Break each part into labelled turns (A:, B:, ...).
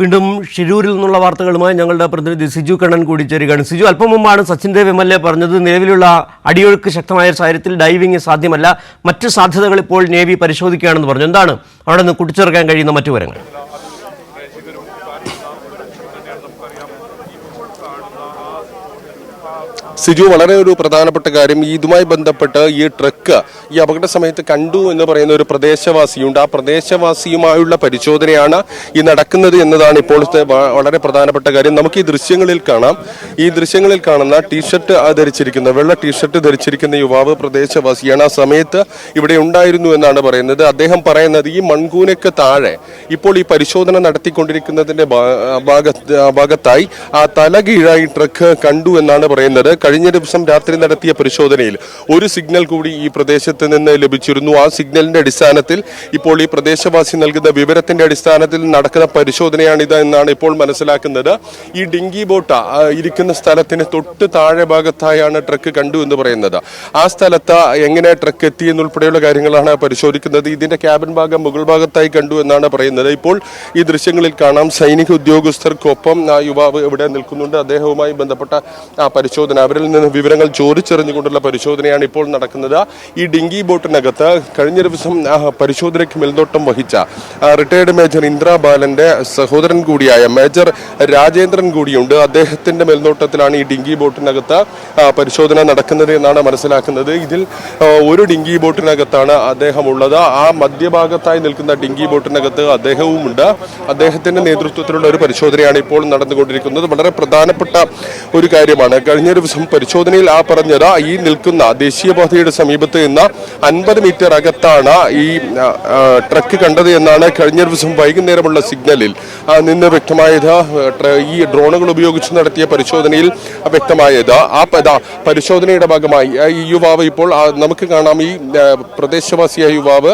A: വീണ്ടും ഷിരൂരിൽ നിന്നുള്ള വാർത്തകളുമായി ഞങ്ങളുടെ പ്രതിനിധി സിജു കണ്ണൻ കൂടി ചേരുകയാണ്. സിജു, അല്പം മുമ്പാണ് സച്ചിൻ ദേവ് MLA പറഞ്ഞത് നിലവിലുള്ള അടിയൊഴുക്ക് ശക്തമായ സാഹചര്യത്തിൽ ഡൈവിംഗ് സാധ്യമല്ല, മറ്റ് സാധ്യതകൾ ഇപ്പോൾ നേവി പരിശോധിക്കുകയാണെന്ന് പറഞ്ഞു. എന്താണ് അവിടെ നിന്ന് കൂട്ടിച്ചേർക്കാൻ കഴിയുന്ന മറ്റു വിവരങ്ങൾ?
B: സിജു, വളരെ ഒരു പ്രധാനപ്പെട്ട കാര്യം, ഇതുമായി ബന്ധപ്പെട്ട് ഈ ട്രക്ക് ഈ അപകട സമയത്ത് കണ്ടു എന്ന് പറയുന്ന ഒരു പ്രദേശവാസിയുണ്ട്. ആ പ്രദേശവാസിയുമായുള്ള പരിശോധനയാണ് ഈ നടക്കുന്നത് എന്നതാണ് ഇപ്പോഴത്തെ വളരെ പ്രധാനപ്പെട്ട കാര്യം. നമുക്ക് ഈ ദൃശ്യങ്ങളിൽ കാണാം, ഈ ദൃശ്യങ്ങളിൽ കാണുന്ന ടീഷർട്ട് ധരിച്ചിരിക്കുന്ന വെള്ള ടീഷർട്ട് ധരിച്ചിരിക്കുന്ന യുവാവ് പ്രദേശവാസിയാണ്. ആ സമയത്ത് ഇവിടെ ഉണ്ടായിരുന്നു എന്നാണ് പറയുന്നത്. അദ്ദേഹം പറയുന്നത് ഈ മൺകൂനയ്ക്ക് താഴെ ഇപ്പോൾ ഈ പരിശോധന നടത്തിക്കൊണ്ടിരിക്കുന്നതിന്റെ ഭാഗത്തായി ആ തലകീഴായി ട്രക്ക് കണ്ടു എന്നാണ് പറയുന്നത്. കഴിഞ്ഞ ദിവസം രാത്രി നടത്തിയ പരിശോധനയിൽ ഒരു സിഗ്നൽ കൂടി ഈ പ്രദേശത്ത് നിന്ന് ലഭിച്ചിരുന്നു. ആ സിഗ്നലിന്റെ അടിസ്ഥാനത്തിൽ ഇപ്പോൾ ഈ പ്രദേശവാസി നൽകുന്ന വിവരത്തിന്റെ അടിസ്ഥാനത്തിൽ നടക്കുന്ന പരിശോധനയാണിത് എന്നാണ് ഇപ്പോൾ മനസ്സിലാക്കുന്നത്. ഈ ഡിങ്കി ബോട്ട് ഇരിക്കുന്ന സ്ഥലത്തിന് തൊട്ട് താഴെ ഭാഗത്തായാണ് ട്രക്ക് കണ്ടു എന്ന് പറയുന്നത്. ആ സ്ഥലത്ത് എങ്ങനെ ട്രക്ക് എത്തി എന്നുൾപ്പെടെയുള്ള കാര്യങ്ങളാണ് പരിശോധിക്കുന്നത്. ഇതിന്റെ ക്യാബിൻ ഭാഗം മുകൾ ഭാഗത്തായി കണ്ടു എന്നാണ് പറയുന്നത്. ഇപ്പോൾ ഈ ദൃശ്യങ്ങളിൽ കാണാം, സൈനിക ഉദ്യോഗസ്ഥർക്കൊപ്പം ആ യുവാവ് ഇവിടെ നിൽക്കുന്നുണ്ട്. അദ്ദേഹവുമായി ബന്ധപ്പെട്ട ആ പരിശോധന, അവരിൽ നിന്ന് വിവരങ്ങൾ ചോദിച്ചറിഞ്ഞുകൊണ്ടുള്ള പരിശോധനയാണ് ഇപ്പോൾ നടക്കുന്നത്. ഈ ഡിങ്കി ബോട്ടിനകത്ത് കഴിഞ്ഞ ദിവസം പരിശോധനയ്ക്ക് മേൽനോട്ടം വഹിച്ച റിട്ടയർഡ് മേജർ ഇന്ദ്രാ ബാലന്റെ സഹോദരൻ കൂടിയായ മേജർ രാജേന്ദ്രൻ കൂടിയുണ്ട്. അദ്ദേഹത്തിന്റെ മേൽനോട്ടത്തിലാണ് ഈ ഡിങ്കി ബോട്ടിനകത്ത് പരിശോധന നടക്കുന്നത് എന്നാണ് മനസ്സിലാക്കുന്നത്. ഇതിൽ ഒരു ഡിങ്കി ബോട്ടിനകത്താണ് അദ്ദേഹം ഉള്ളത്. ആ മധ്യഭാഗത്തായി നിൽക്കുന്ന ഡിങ്കി ബോട്ടിനകത്ത് അദ്ദേഹവുമുണ്ട്. അദ്ദേഹത്തിന്റെ നേതൃത്വത്തിലുള്ള ഒരു പരിശോധനയാണ് ഇപ്പോൾ നടന്നുകൊണ്ടിരിക്കുന്നത്. വളരെ പ്രധാനപ്പെട്ട ഒരു കാര്യമാണ്. കഴിഞ്ഞ ദിവസം പരിശോധനയിൽ പറഞ്ഞത് ഈ നിൽക്കുന്ന ദേശീയപാതയുടെ സമീപത്ത് നിന്ന് 50 മീറ്റർ അകത്താണ് ഈ ട്രക്ക് കണ്ടത് എന്നാണ് കഴിഞ്ഞ ദിവസം വൈകുന്നേരമുള്ള സിഗ്നലിൽ നിന്ന് വ്യക്തമായത്. ഈ ഡ്രോണുകൾ ഉപയോഗിച്ച് നടത്തിയ പരിശോധനയിൽ വ്യക്തമായത്. ആ പരിശോധനയുടെ ഭാഗമായി ഈ യുവാവ് ഇപ്പോൾ നമുക്ക് കാണാം, ഈ പ്രദേശവാസിയായ യുവാവ്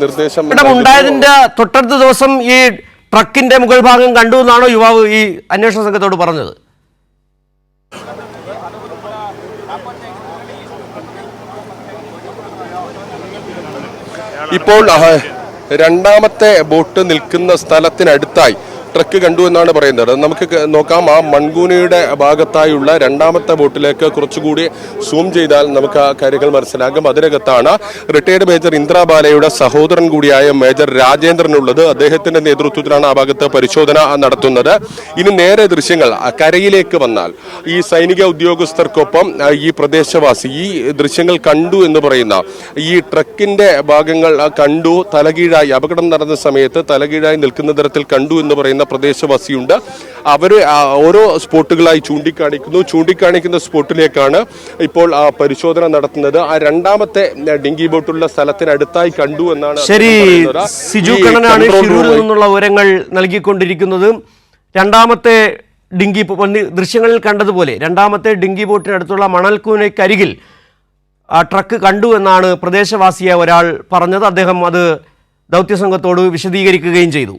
B: നിർദ്ദേശം
A: ഉണ്ടായതിന്റെ തൊട്ടടുത്ത ദിവസം ഈ ട്രക്കിന്റെ മുകൾ ഭാഗം കണ്ടു എന്നാണോ യുവാവ് ഈ അന്വേഷണ സംഘത്തോട് പറഞ്ഞത്?
B: ഇപ്പോൾ രണ്ടാമത്തെ ബോട്ട് നിൽക്കുന്ന സ്ഥലത്തിനടുത്തായി ട്രക്ക് കണ്ടു എന്നാണ് പറയുന്നത്. നമുക്ക് നോക്കാം, ആ മൺകൂനയുടെ ഭാഗത്തായുള്ള രണ്ടാമത്തെ ബോട്ടിലേക്ക് കുറച്ചുകൂടി സൂം ചെയ്താൽ നമുക്ക് ആ കാര്യങ്ങൾ മനസ്സിലാകും. അതിനകത്താണ് റിട്ടയർഡ് മേജർ ഇന്ദ്രാ ബാലയുടെ സഹോദരൻ കൂടിയായ മേജർ രാജേന്ദ്രനുള്ളത്. അദ്ദേഹത്തിന്റെ നേതൃത്വത്തിലാണ് ആ ഭാഗത്ത് പരിശോധന നടത്തുന്നത്. ഇനി നേരെ ദൃശ്യങ്ങൾ കരയിലേക്ക് വന്നാൽ, ഈ സൈനിക ഉദ്യോഗസ്ഥർക്കൊപ്പം ഈ പ്രദേശവാസി ഈ ദൃശ്യങ്ങൾ കണ്ടു എന്ന് പറയുന്ന ഈ ട്രക്കിന്റെ ഭാഗങ്ങൾ കണ്ടു, തലകീഴായി അപകടം നടന്ന സമയത്ത് തലകീഴായി നിൽക്കുന്ന തരത്തിൽ കണ്ടു എന്ന് പറയുന്ന പ്രദേശവാസിയുണ്ട്. അവര് ഓരോ സ്പോട്ടുകളായി ചൂണ്ടിക്കാണിക്കുന്ന സ്പോട്ടിലേക്കാണ് ഇപ്പോൾ പരിശോധന നടത്തുന്നത്. ആ രണ്ടാമത്തെ ഡിങ്കി ബോട്ടുള്ള സ്ഥലത്തിനടുത്തായി കണ്ടു എന്നാണ്.
A: ശരി, സിജു കണ്ണനാണ് ഷിരൂരിൽ നിന്നുള്ള വിവരങ്ങൾ നൽകിക്കൊണ്ടിരിക്കുന്നത്. രണ്ടാമത്തെ ഡിങ്കി ദൃശ്യങ്ങളിൽ കണ്ടതുപോലെ രണ്ടാമത്തെ ഡിങ്കി ബോട്ടിനടുത്തുള്ള മണൽക്കൂനയ്ക്കരികിൽ ട്രക്ക് കണ്ടു എന്നാണ് പ്രദേശവാസിയായ ഒരാൾ പറഞ്ഞത്. അദ്ദേഹം അത് ദൗത്യസംഘത്തോട് വിശദീകരിക്കുകയും ചെയ്തു.